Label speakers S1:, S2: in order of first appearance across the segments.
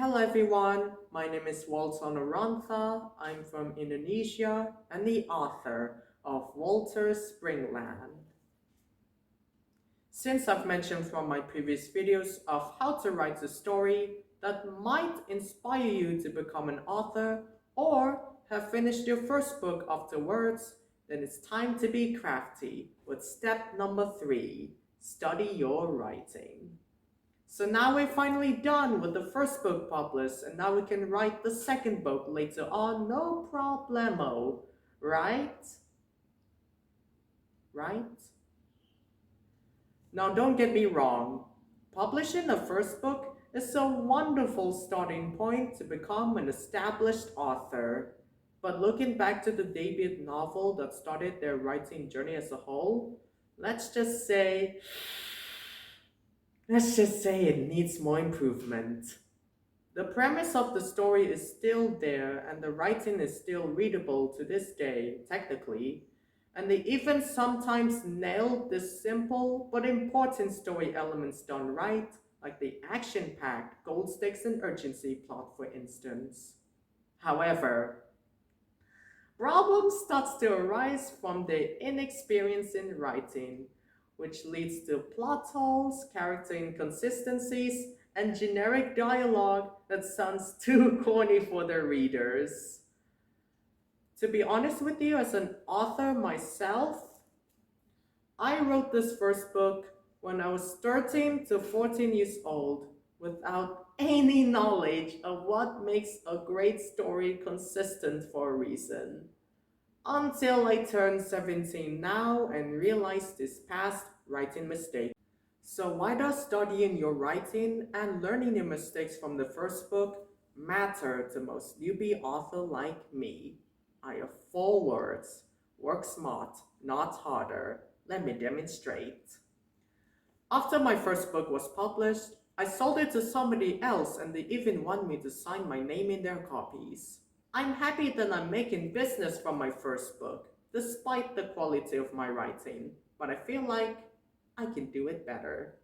S1: Hello everyone, my name is Anurantha. I'm from Indonesia and the author of Walter's Springland. Since I've mentioned from my previous videos of how to write a story that might inspire you to become an author or have finished your first book afterwards, then it's time to be crafty with step number 3, study your writing. So now we're finally done with the first book published, and now we can write the second book later on, no problemo, right? Right? Now don't get me wrong, publishing a first book is a wonderful starting point to become an established author. But looking back to the debut novel that started their writing journey as a whole, let's just say it needs more improvement. The premise of the story is still there and the writing is still readable to this day, technically, and they even sometimes nailed the simple but important story elements done right, like the action-packed gold stakes and urgency plot, for instance. However, problems starts to arise from the inexperience in writing, which leads to plot holes, character inconsistencies, and generic dialogue that sounds too corny for the readers. To be honest with you, as an author myself, I wrote this first book when I was 13 to 14 years old without any knowledge of what makes a great story consistent for a reason. Until I turned 17 now and realized this past writing mistake. So why does studying your writing and learning your mistakes from the first book matter to most newbie author like me? I have 4 words. Work smart, not harder. Let me demonstrate. After my first book was published, I sold it to somebody else and they even want me to sign my name in their copies. I'm happy that I'm making business from my first book, despite the quality of my writing, but I feel like I can do it better.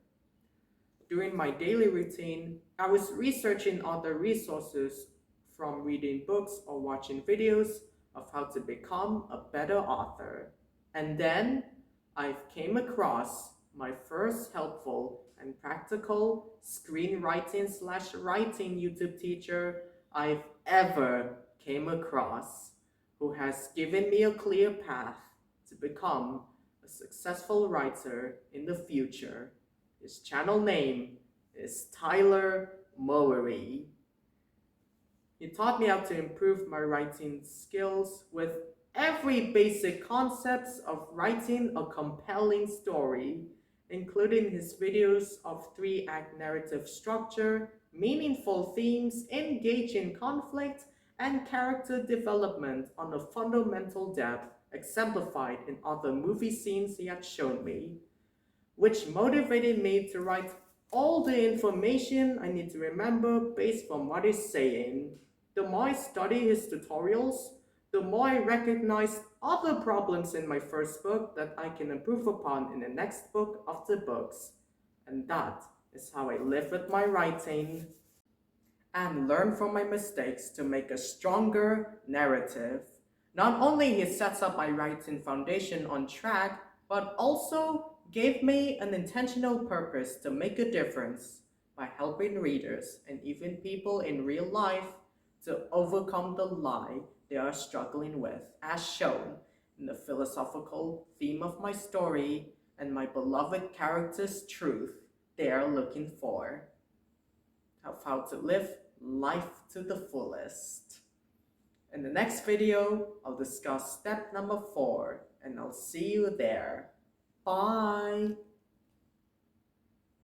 S1: During my daily routine, I was researching other resources from reading books or watching videos of how to become a better author. And then I came across my first helpful and practical screenwriting/writing YouTube teacher I've ever came across, who has given me a clear path to become a successful writer in the future. His channel name is Tyler Mowery. He taught me how to improve my writing skills with every basic concepts of writing a compelling story, including his videos of 3-act narrative structure, meaningful themes, engaging conflict, and character development on a fundamental depth exemplified in other movie scenes he had shown me, which motivated me to write all the information I need to remember based on what he's saying. The more I study his tutorials, the more I recognize other problems in my first book that I can improve upon in the next book of the books. And that is how I live with my writing and learn from my mistakes to make a stronger narrative. Not only he sets up my writing foundation on track, but also gave me an intentional purpose to make a difference by helping readers and even people in real life to overcome the lie they are struggling with, as shown in the philosophical theme of my story and my beloved character's truth they are looking for. Of how to live life to the fullest. In the next video, I'll discuss step number 4, and I'll see you there. Bye!